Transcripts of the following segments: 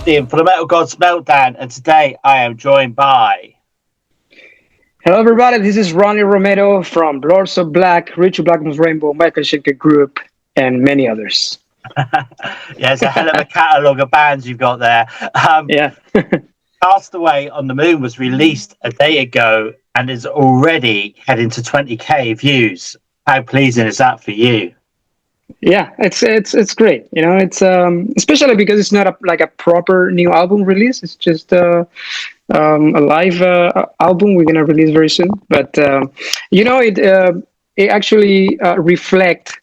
hosting for the Metal Gods Meltdown, and today I am joined by... Hello everybody, this is Ronnie Romero from Lords of Black, Ritchie Blackmore Rainbow, Schenker Group, and many others. Yeah, it's a hell of a catalogue of bands you've got there. Yeah. Cast Away on the Moon was released a day ago and is already heading to 20k views. How pleasing is that for you? Yeah, it's great. You know, it's especially because it's not like a proper new album release. It's just a live album we're gonna release very soon. But you know, it actually reflect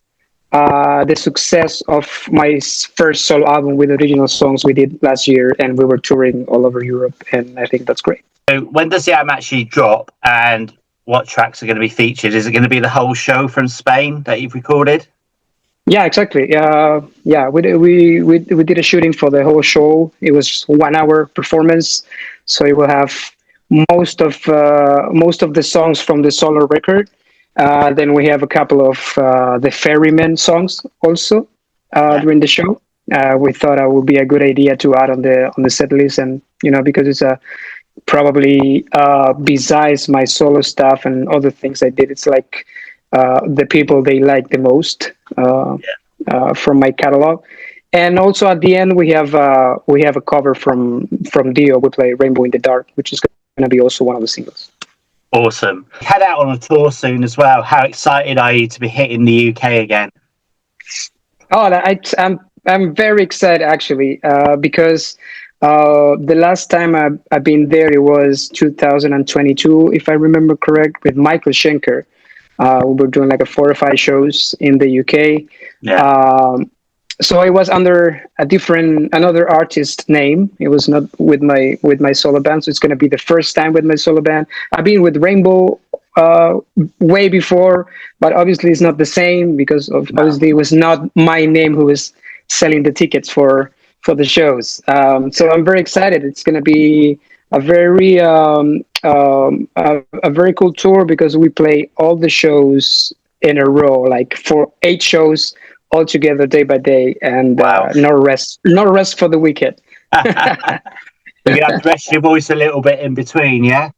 the success of my first solo album with original songs we did last year, and we were touring all over Europe, and I think that's great. So when does the album actually drop, and what tracks are going to be featured? Is it going to be the whole show from Spain that you've recorded? Yeah, exactly. Yeah, we did a shooting for the whole show. It was 1 hour performance, so it will have most of the songs from the solo record. Then we have a couple of the Ferrymen songs also during the show. We thought it would be a good idea to add on the set list, and you know, because it's probably besides my solo stuff and other things I did, it's like the people they like the most from my catalog. And also at the end we have a cover from Dio. We play Rainbow in the Dark, which is going to be also one of the singles. Awesome. Head out on a tour soon as well. How excited are you to be hitting the UK again? Oh, I'm very excited actually, because the last time I've been there, it was 2022, if I remember correct, with Michael Schenker. We were doing like 4 or 5 shows in the UK. Yeah. So it was under another artist name. It was not with my solo band. So it's going to be the first time with my solo band. I've been with Rainbow way before, but obviously it's not the same because obviously it was not my name who was selling the tickets for the shows. So I'm very excited. It's going to be a very a very cool tour because we play all the shows in a row, like for 8 shows all together, day by day, and wow. no rest for the weekend. You're gonna have to rest your voice a little bit in between, yeah.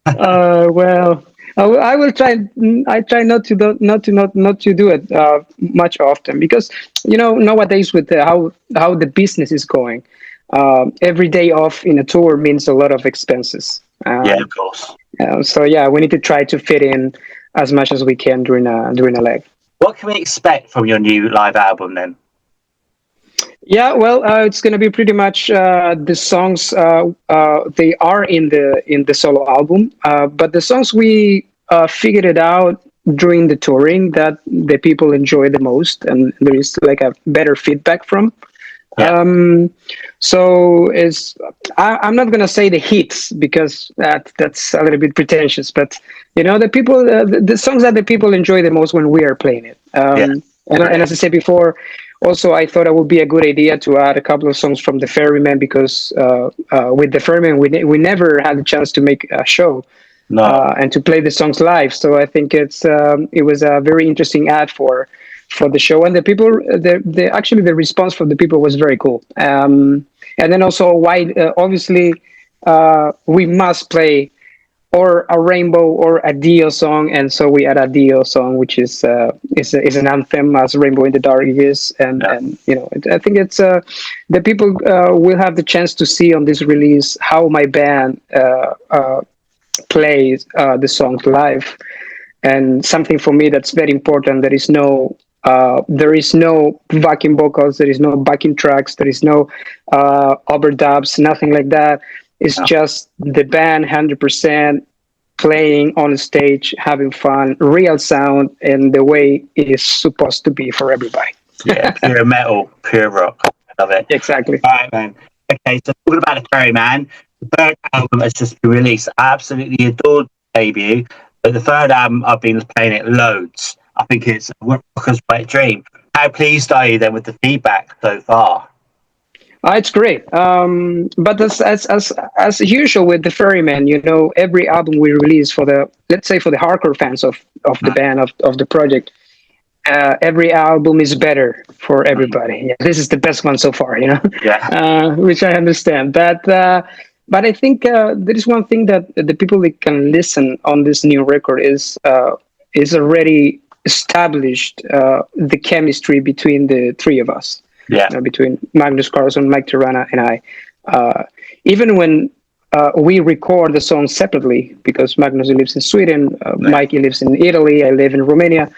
Well, I will try. I try not to do it much often, because you know, nowadays with how the business is going, every day off in a tour means a lot of expenses. Yeah, of course. So yeah, we need to try to fit in as much as we can during a leg. What can we expect from your new live album then? Yeah, well, it's going to be pretty much the songs. They are in the solo album, but the songs we figured it out during the touring that the people enjoy the most, and there is like a better feedback from. Yeah. So I'm not gonna say the hits because that's a little bit pretentious, but you know, the people, the songs that the people enjoy the most when we are playing it. And as I said before, also I thought it would be a good idea to add a couple of songs from the Ferrymen, because with the Ferrymen we never had a chance to make a show. No. And to play the songs live. So I think it was a very interesting ad for the show, and the people, actually the response from the people was very cool. And then also why obviously we must play or a Rainbow or a Dio song, and so we add a Dio song, which is an anthem, as Rainbow in the Dark is, and you know, I think it's the people will have the chance to see on this release how my band plays the songs live. And something for me that's very important, there is no backing vocals, there is no backing tracks, there is no overdubs, nothing like that. It's just the band 100% playing on stage, having fun, real sound, and the way it is supposed to be for everybody. Yeah, pure metal, pure rock. I love it. Exactly. All right, man. Okay, so talking about the Ferryman, the 3rd album has just been released. I absolutely adored the debut, but the 3rd album, I've been playing it loads. I think it's a rocker's wet dream. How pleased are you then with the feedback so far? It's great. But as usual with the Ferrymen, you know, every album we release for the, let's say for the hardcore fans of the band, of the project, every album is better for everybody. Yeah, this is the best one so far, Yeah. which I understand. But I think there is one thing that the people that can listen on this new record is already established the chemistry between the three of us, Yeah. between Magnus Carlsson, Mike Tirana, and I. Even when we record the songs separately, because Magnus lives in Sweden, Mike lives in Italy, I live in Romania.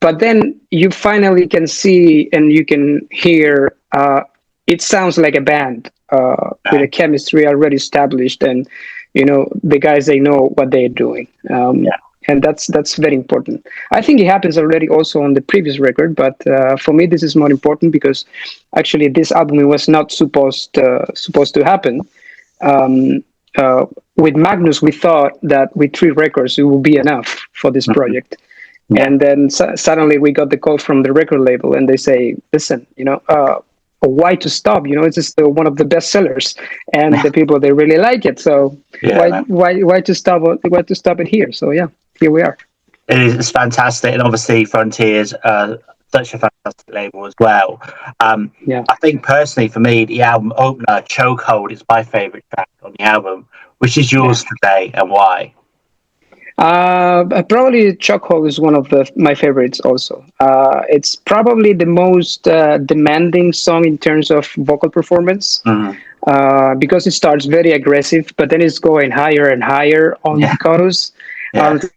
But then you finally can see and you can hear it sounds like a band with a chemistry already established, and the guys, they know what they're doing. And that's very important. I think it happens already also on the previous record, but for me this is more important because actually this album was not supposed to happen. With Magnus, we thought that with 3 records it would be enough for this project. And then suddenly we got the call from the record label, and they say, "Listen, why to stop? It's just one of the best sellers, and the people, they really like it. So why to stop? Why to stop it here? So yeah, here we are." It's fantastic, and obviously Frontiers such a fantastic label as well. I think personally for me, the album opener, Chokehold, is my favourite track on the album. Which is yours today, and why? Probably Chokehold is one of my favorites also. It's probably the most demanding song in terms of vocal performance, because it starts very aggressive, but then it's going higher and higher on the chorus until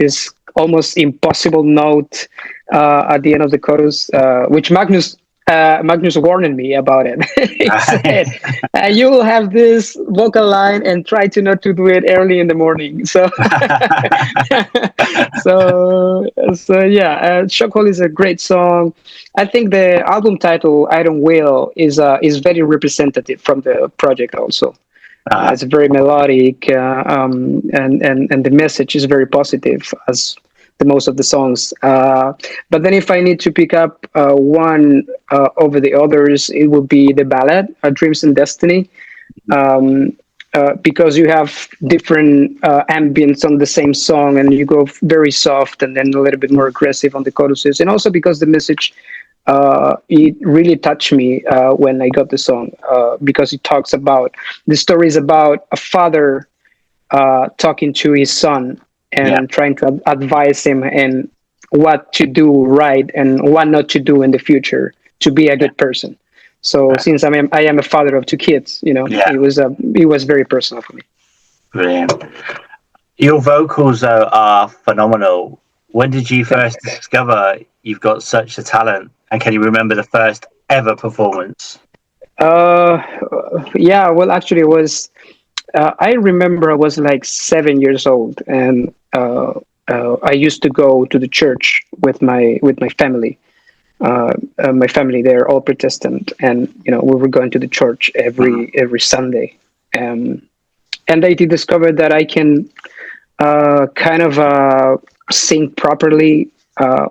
this almost impossible note at the end of the chorus, which Magnus warned me about it. He said, "You will have this vocal line and try to not to do it early in the morning." So, Chokehold is a great song. I think the album title "Iron Will" is very representative from the project also. It's very melodic, and the message is very positive, as the most of the songs. But then if I need to pick up one over the others, it would be the ballad, Dreams and Destiny, because you have different ambience on the same song, and you go very soft and then a little bit more aggressive on the choruses. And also because the message, it really touched me when I got the song, because it talks about, the story is about a father talking to his son, and trying to advise him in what to do right and what not to do in the future to be a good person. So since I am a father of 2 kids, it was very personal for me. Brilliant. Your vocals are phenomenal. When did you first discover you've got such a talent, and can you remember the first ever performance? Well, actually it was, I remember I was like 7 years old, and I used to go to the church with my family. My family, they're all Protestant, and we were going to the church every Sunday. And I did discover that I can kind of sing properly.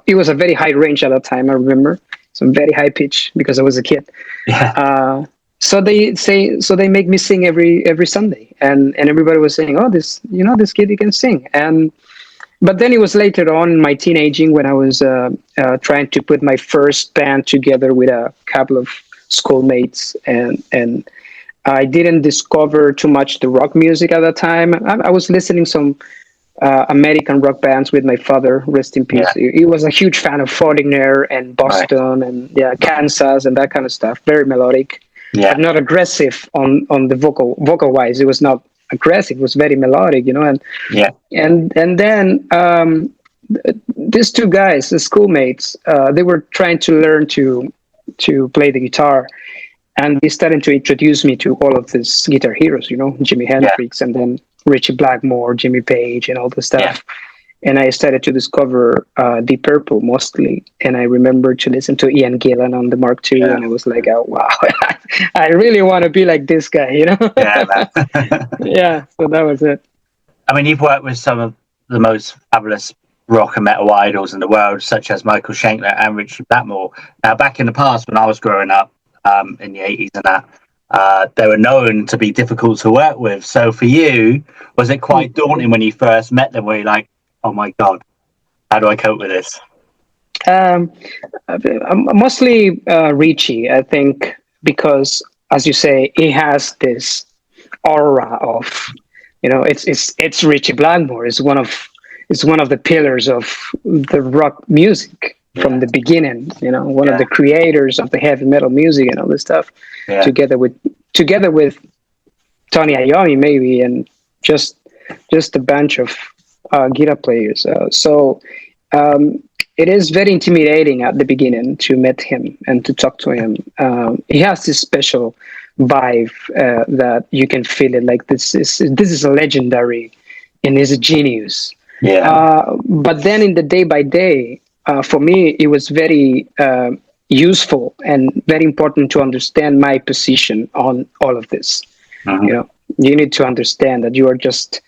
It was a very high range at that time, I remember, some very high pitch because I was a kid. So they make me sing every Sunday, and everybody was saying, "Oh, this kid, he can sing." But then it was later on in my teenaging when I was trying to put my first band together with a couple of schoolmates, and I didn't discover too much the rock music at that time. I was listening some American rock bands with my father, rest in peace. He was a huge fan of Foreigner and Boston and Kansas and that kind of stuff. Very melodic. But not aggressive on the vocal wise. It was not aggressive. It was very melodic, and then these 2 guys, the schoolmates, they were trying to learn to play the guitar, and they started to introduce me to all of these guitar heroes, Jimi Hendrix, and then Ritchie Blackmore, Jimmy Page, and all the stuff. And I started to discover Deep Purple mostly. And I remember to listen to Ian Gillan on the Mark II, and I was like, "Oh wow, I really want to be like this guy," So that was it. I mean, you've worked with some of the most fabulous rock and metal idols in the world, such as Michael Schenker and Ritchie Blackmore. Now, back in the past, when I was growing up in the 80s and that, they were known to be difficult to work with. So for you, was it quite daunting when you first met them, where you're like, "Oh my God, how do I cope with this?" Um, Mostly Richie, I think, because as you say, he has this aura of, it's Ritchie Blackmore. Is one of the pillars of the rock music from Yeah, the beginning. One of yeah, the creators of the heavy metal music and all this stuff, yeah, together with Tony Iommi maybe, and just a bunch of guitar players. So um, it is very intimidating at the beginning to meet him and to talk to him. He has this special vibe that you can feel it. Like this is a legendary, and is a genius. yeah, But then in the day by day, for me, it was very useful and very important to understand my position on all of this. mhm, You know, you need to understand that you are just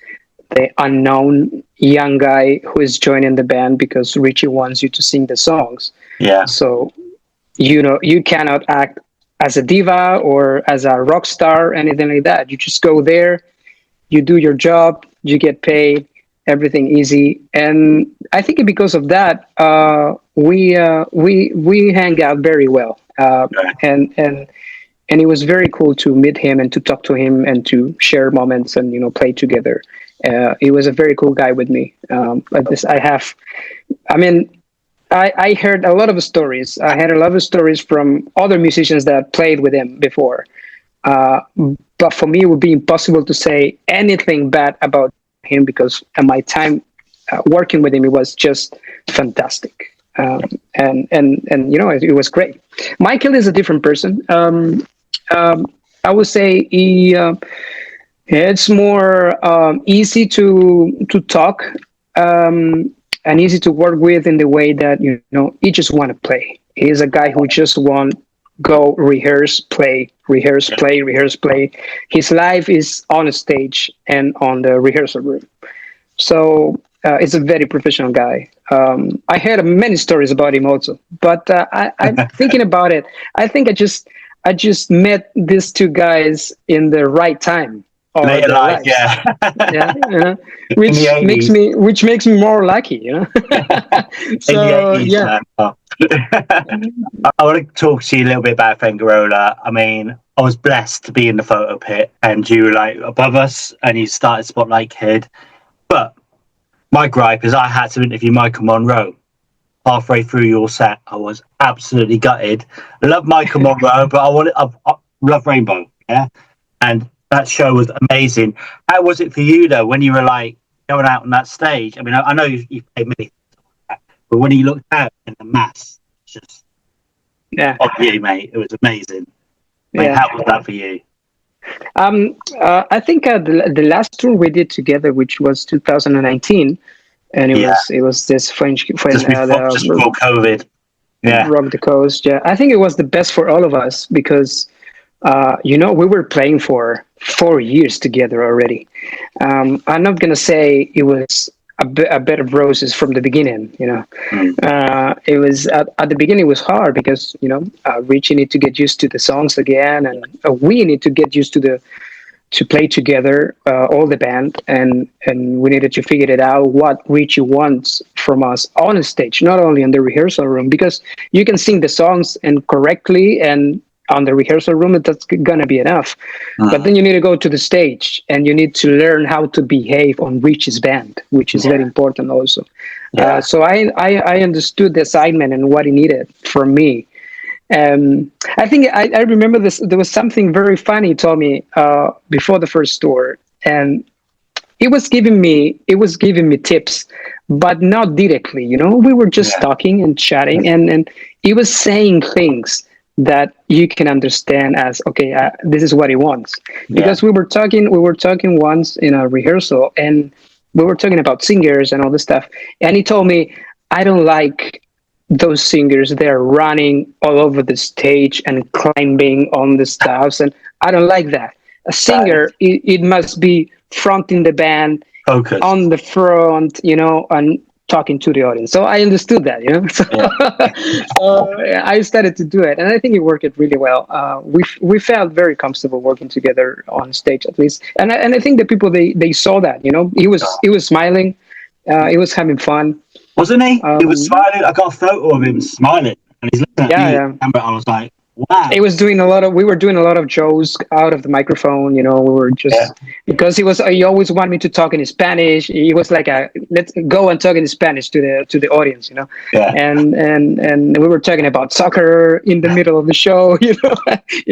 the unknown young guy who is joining the band because Richie wants you to sing the songs. yeah, So you cannot act as a diva or as a rock star, anything like that. You just go there, you do your job, you get paid, everything easy. And I think because of that, we hang out very well, right, and it was very cool to meet him and to talk to him and to share moments and play together. He was a very cool guy with me. But this I mean, I heard a lot of stories. I had a lot of stories from other musicians that played with him before. Uh, but for me, it would be impossible to say anything bad about him because at my time working with him, it was just fantastic. And it was great. Michael is a different person. I would say it's more easy to talk, and easy to work with in the way that he just want to play. He's a guy who just want go rehearse, play, rehearse, yeah, play, rehearse, play. His life is on a stage and on the rehearsal room. So it's a very professional guy. I heard many stories about him also, but I'm thinking about it. I think I just met these two guys in the right time of later their life, lives. yeah, Yeah, in the eighties, which makes me more lucky. in the So eighties, yeah. man. Oh. I want to talk to you a little bit about Fengarola. I mean, I was blessed to be in the photo pit, and you were like above us, and you started Spotlight Kid. But my gripe is I had to interview Michael Monroe halfway through your set. I was absolutely gutted. I love Michael Monroe, but I love Rainbow, yeah. And that show was amazing. How was it for you though when you were like going out on that stage? I mean, I know you played many, but when you looked out in the mass, it's just Yeah, on you, mate. It was amazing. I mean, yeah. how was that for you? I think the last tour we did together, which was 2019, and Yeah, it was this French when just before COVID. Yeah, Rock the Coast. Yeah, I think it was the best for all of us because we were playing for 4 years together already. I'm not gonna say it was a bed of roses from the beginning. mm, It was at the beginning. It was hard because Richie need to get used to the songs again, and we need to get used to play together, all the band, and we needed to figure it out what Richie wants from us on the stage, not only in the rehearsal room, because you can sing the songs and correctly and on the rehearsal room, that's gonna be enough. But mm, then you need to go to the stage and you need to learn how to behave on Richie's band, which is very yeah, important also. yeah, So I understood the assignment and what he needed from me. I think I remember this. There was something very funny he told me before the first tour, and it was giving me tips, but not directly. We were just yeah, talking and chatting, and he was saying things that you can understand as okay. This is what he wants, yeah, because we were talking once in a rehearsal, and we were talking about singers and all this stuff, and he told me I don't like those singers. They're running all over the stage and climbing on the stuffs, and I don't like that. A that is singer, it must be fronting the band on focused. the front, and talking to the audience. So I understood that. So, Yeah, so I started to do it, and I think it worked really well. We felt very comfortable working together on stage, at least, and I think the people they saw that. He was oh, smiling, he was having fun. Wasn't he? He was smiling. I got a photo of him smiling, and he's looking at me. Yeah. And I was like, wow. He was doing we were doing a lot of jokes out of the microphone, we were just, because he always wanted me to talk in Spanish. He was like, let's go and talk in Spanish to the audience, Yeah. And we were talking about soccer in the middle of the show, he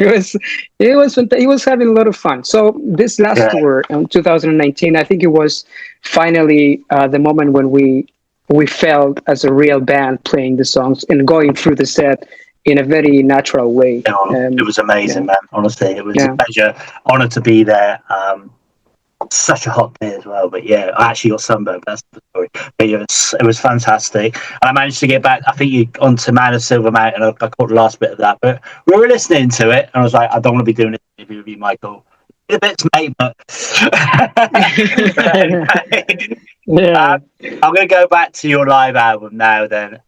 was having a lot of fun. So this last tour in 2019, I think it was finally the moment when we felt as a real band playing the songs and going through the set in a very natural way. It was amazing, man. Honestly, it was a pleasure, honor to be there. Such a hot day as well, but I actually got sunburned. That's the story. But it was fantastic. And I managed to get back. I think you onto Man of Silver Mountain. I caught the last bit of that, but we were listening to it, and I was like, I don't want to be doing this interview with you, Michael. A bit, mate, but I'm going to go back to your live album now. Then,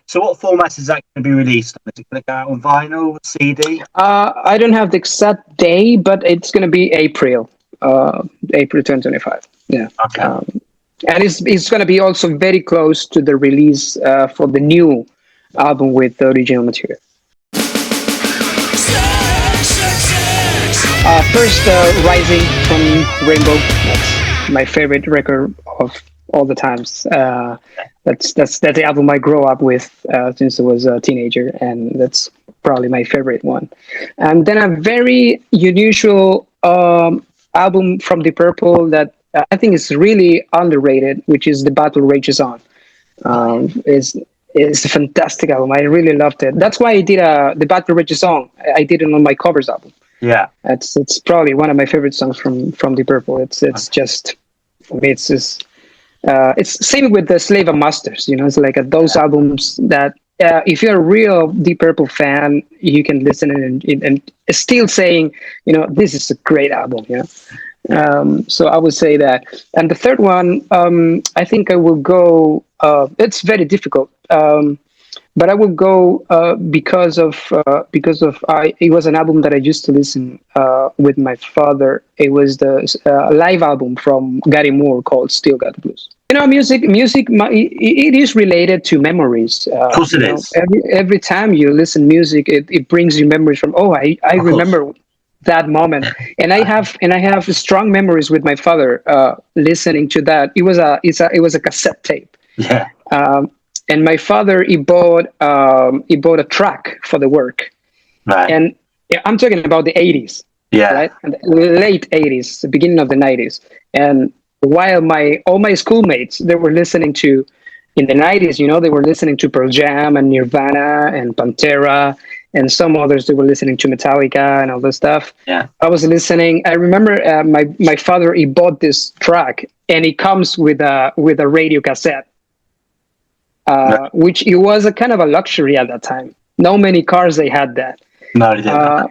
so what format is that going to be released on? Is it going to go out on vinyl, CD? I don't have the exact day, but it's going to be April 2025. Yeah. Okay. And it's going to be also very close to the release for the new album with the original material. First, Rising from Rainbow. That's my favorite record of all the times. That's the album I grew up with since I was a teenager, and that's probably my favorite one. And then a very unusual album from Deep Purple that I think is really underrated, which is The Battle Rages On. It's a fantastic album. I really loved it. That's why I did The Battle Rages On. I did it on my covers album. Yeah, it's probably one of my favorite songs from Deep Purple. It's just, it's same with the Slave and Masters. It's like those albums that if you're a real Deep Purple fan, you can listen and still saying, this is a great album. So I would say that. And the third one, I think I will go. It's very difficult. But I would go because it was an album that I used to listen with my father. It was the live album from Gary Moore called "Still Got the Blues." Music. It is related to memories. Of course, it is. Every time you listen music, it brings you memories from. Oh, I remember that moment, and I have strong memories with my father listening to that. It was a cassette tape. Yeah. And my father, he bought a track for the work, right? And I'm talking about the 80s, right? And the late 80s, the beginning of the 90s. And while all my schoolmates, they were listening to, in the 90s, they were listening to Pearl Jam and Nirvana and Pantera and some others. They were listening to Metallica and all this stuff. Yeah, I was listening. I remember my father, he bought this track, and it comes with a radio cassette. Which it was a kind of a luxury at that time. No many cars they had that. No, they didn't.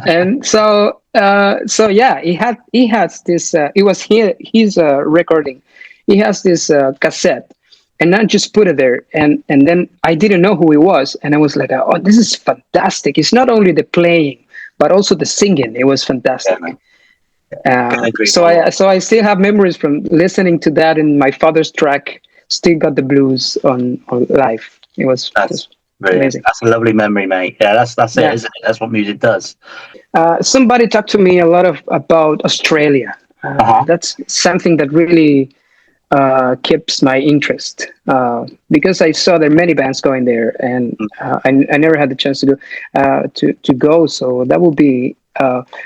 And so he has this. It was his recording. He has this cassette, and I just put it there, and then I didn't know who he was, and I was like, oh, this is fantastic. It's not only the playing, but also the singing. It was fantastic. So I still have memories from listening to that in my father's track. Still Got the Blues on live. It was amazing. That's a lovely memory, mate. Yeah, that's it, isn't it? That's what music does. Somebody talked to me a lot about Australia. That's something that really keeps my interest because I saw there are many bands going there, and I never had the chance to go. So that would be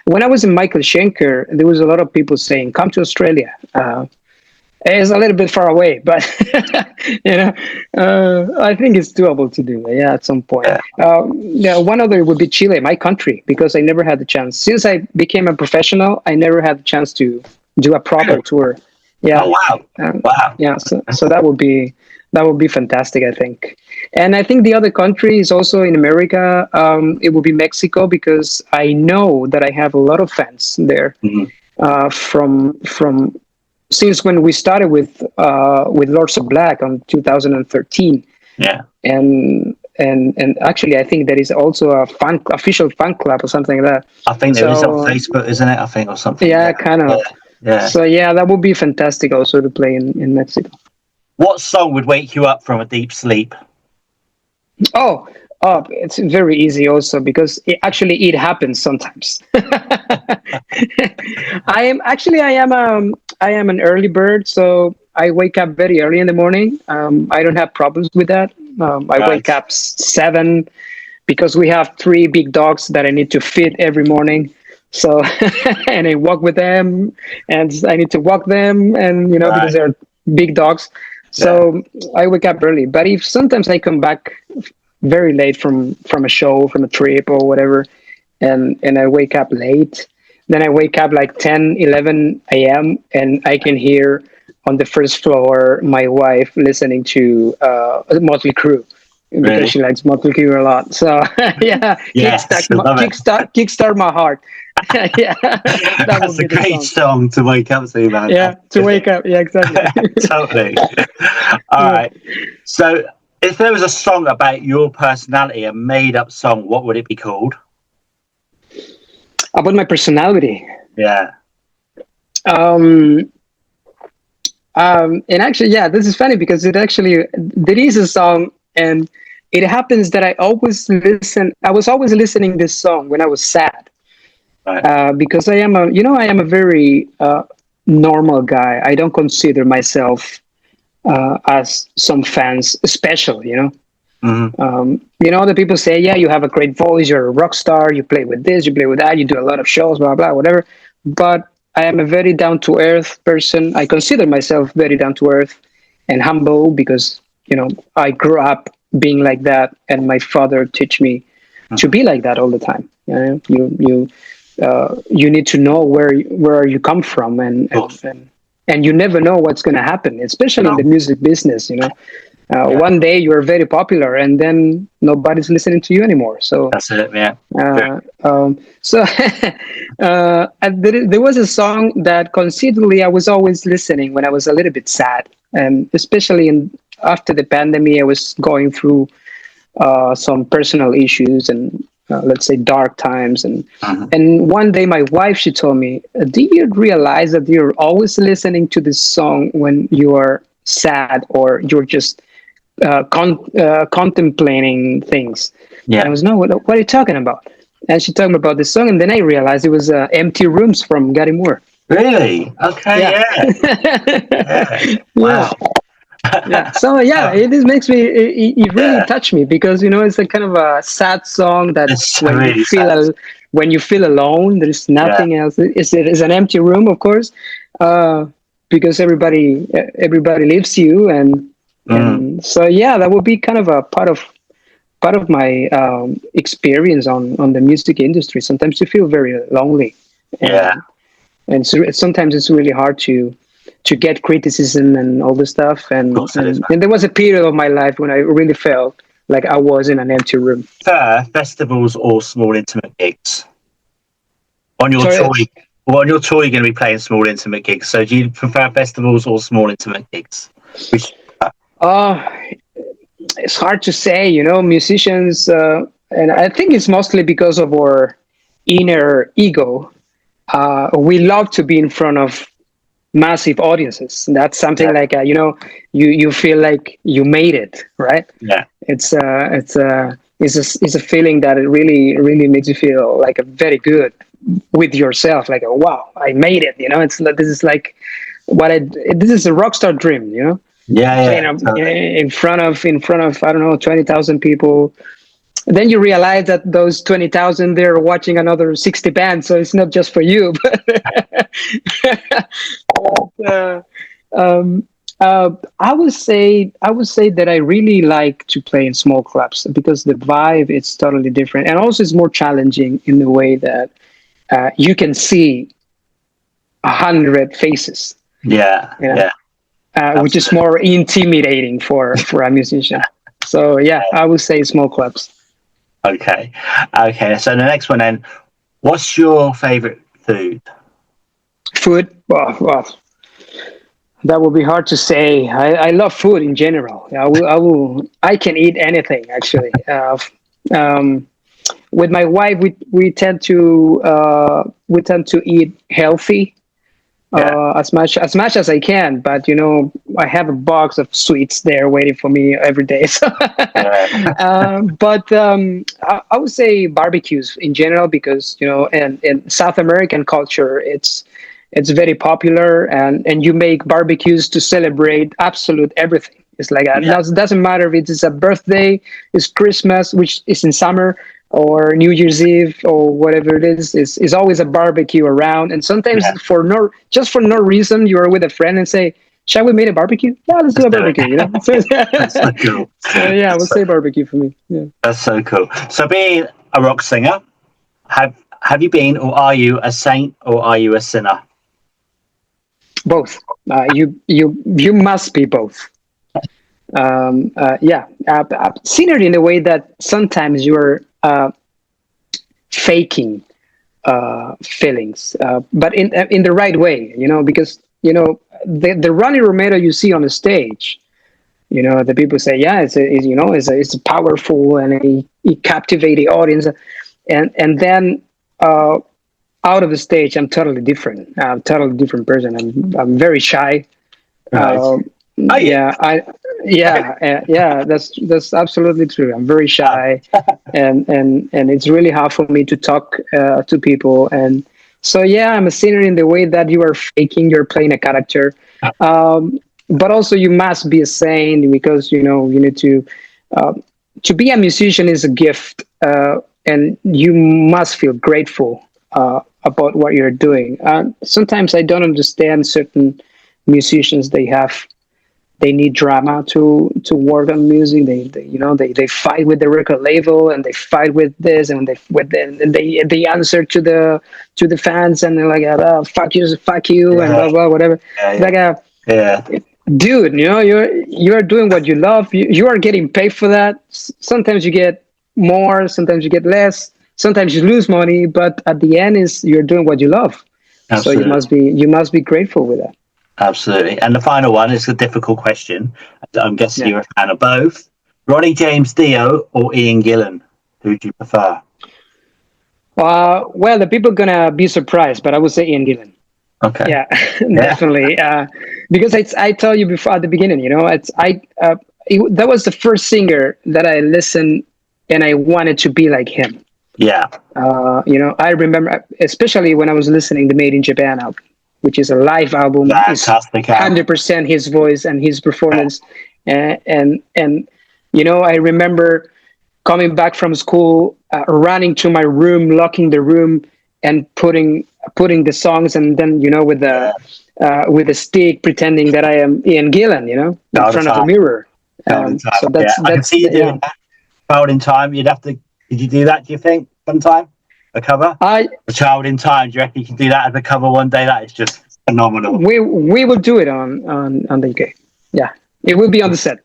when I was in Michael Schenker. There was a lot of people saying, "Come to Australia." It's a little bit far away, but I think it's doable to do. Yeah, at some point. One other would be Chile, my country, because I never had the chance. Since I became a professional, I never had the chance to do a proper tour. Yeah. Oh, wow. Wow. Yeah. So that would be fantastic, I think. And I think the other country is also in America. It will be Mexico, because I know that I have a lot of fans there from since when we started with Lords of Black on 2013. Yeah. And actually, I think there is also a official fan club or something like that. I think there is on Facebook, isn't it? I think, or something. Yeah, kind of. Yeah. So that would be fantastic also to play in Mexico. What song would wake you up from a deep sleep? Oh, it's very easy also because it happens sometimes. I am an early bird, so I wake up very early in the morning. I don't have problems with that. I Right. wake up 7 because we have 3 big dogs that I need to feed every morning. So and I walk with them, and I need to walk them, and because Right. they're big dogs. So I wake up early. But if sometimes I come back very late from a show, from a trip or whatever, and I wake up late, then I wake up like 10, 11 a.m. and I can hear on the first floor my wife listening to Motley Crue because Really? she likes Motley Crue a lot. So yeah, Yes, I love it. kickstart my heart. Yeah, that That's would a be the great song. song to wake up to, man. Yeah, to wake up. Yeah, exactly. Totally. All right. So, if there was a song about your personality, a made-up song, what would it be called? About my personality. Yeah. And actually, yeah, this is funny because there is a song, and it happens that I was always listening this song when I was sad, Right. because I am a very normal guy. I don't consider myself as some fans special, the people say, yeah, you have a great voice, you're a rock star, you play with this, you play with that, you do a lot of shows, blah, blah, whatever. But I am a very down to earth person. I consider myself very down to earth and humble because, I grew up being like that, and my father teach me to be like that all the time. You need to know where you come from, and you never know what's going to happen, especially in the music business. One day you're very popular, and then nobody's listening to you anymore. So That's it. Yeah. so there was a song that considerably I was always listening when I was a little bit sad, and especially after the pandemic, I was going through some personal issues and let's say dark times, and one day my wife, she told me, do you realize that you're always listening to this song when you are sad or you're just contemplating things? Yeah. And I was, no, what are you talking about? And she told me about this song, and then I realized it was Empty Rooms from Gary Moore. Really? Okay. Yeah. Wow. Yeah. So yeah, it just makes me. It really touched me because it's a kind of a sad song that It's when really you feel sad. when you feel alone, there's nothing else. It's an empty room, of course, because everybody leaves you, and so yeah, that would be kind of a part of my experience on the music industry. Sometimes you feel very lonely, and so sometimes it's really hard to get criticism and all this stuff. And there was a period of my life when I really felt like I was in an empty room. Festivals or small intimate gigs? On your tour, you're going to be playing small intimate gigs. So do you prefer festivals or small intimate gigs? It's hard to say, musicians, and I think it's mostly because of our inner ego. We love to be in front of massive audiences. That's something like you feel like you made it, right? Yeah. It's a feeling that it really makes you feel like a very good with yourself, like wow, I made it. This is like this is a rock star dream. In front of I don't know 20,000 people. Then you realize that those 20,000, they're watching another 60 bands, so it's not just for you. I would say that I really like to play in small clubs because the vibe is totally different, and also it's more challenging in the way that you can see 100 faces. Which is more intimidating for a musician. So yeah, I would say small clubs. Okay. So the next one then, what's your favorite food? Well, that would be hard to say. I love food in general. I can eat anything actually. With my wife, we tend to eat healthy. as much as I can. But I have a box of sweets there waiting for me every day. So, but I would say barbecues in general, because and in South American culture, it's very popular, and you make barbecues to celebrate absolute everything. It's like it doesn't matter if it's a birthday, it's Christmas, which is in summer, or New Year's Eve, or whatever it is. It's always a barbecue around, and sometimes for no reason, you are with a friend and say, "Shall we make a barbecue? Yeah, let's do a barbecue." So, That's so cool. so yeah, we'll say barbecue for me. Yeah. That's so cool. So, being a rock singer, have you been, or are you a saint, or are you a sinner? Both. You must be both. Sinner in a way that sometimes you are faking feelings, but in the right way, because the Ronnie Romero you see on the stage, the people say, yeah, it's powerful, and he captivates the audience, and then out of the stage, I'm totally different. I'm a totally different person. I'm very shy. Right. That's absolutely true. I'm very shy, and it's really hard for me to talk to people. And so, I'm a sinner in the way that you are faking, you're playing a character. But also you must be a saint, because you need to be a musician is a gift, and you must feel grateful about what you're doing. Sometimes I don't understand certain musicians. They need drama to work on music. They fight with the record label, and they fight with this, and they answer to the fans, and they're like, oh, fuck you, and blah blah whatever. Dude, you're doing what you love. You are getting paid for that. Sometimes you get more, sometimes you get less, sometimes you lose money, but at the end you're doing what you love. Absolutely. So you must be grateful with that. Absolutely. And the final one is a difficult question. I'm guessing you're a fan of both. Ronnie James Dio or Ian Gillan? Who do you prefer? Well, the people are going to be surprised, but I would say Ian Gillan. Okay. Yeah, definitely. Because I tell you before at the beginning, that was the first singer that I listened and I wanted to be like him. Yeah. I remember, especially when I was listening to Made in Japan album, which is a live album. Fantastic. 100% his voice and his performance. And I remember coming back from school, running to my room, locking the room, and putting the songs, and then with a stick, pretending that I am Ian Gillan, in front of a mirror. So that's I can see you doing that. Child in Time. Did you do that? Do you think sometime? A cover? A Child in Time. Do you reckon you can do that as a cover one day? That is just phenomenal. We will do it on the UK. Yeah, it will be on the set.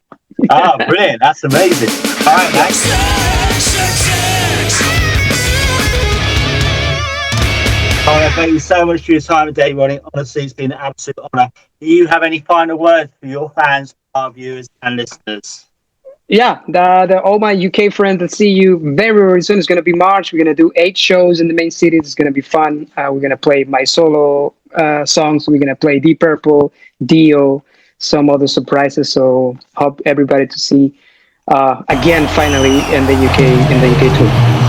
Brilliant! That's amazing. All right, thanks. All right, thank you so much for your time today, Ronnie. Honestly, it's been an absolute honour. Do you have any final words for your fans, our viewers, and listeners? Yeah, all my UK friends that see you very, very soon. It's going to be March. We're going to do 8 shows in the main city. It's going to be fun. We're going to play my solo songs. We're going to play Deep Purple, Dio, some other surprises. So hope everybody to see again finally in the UK too.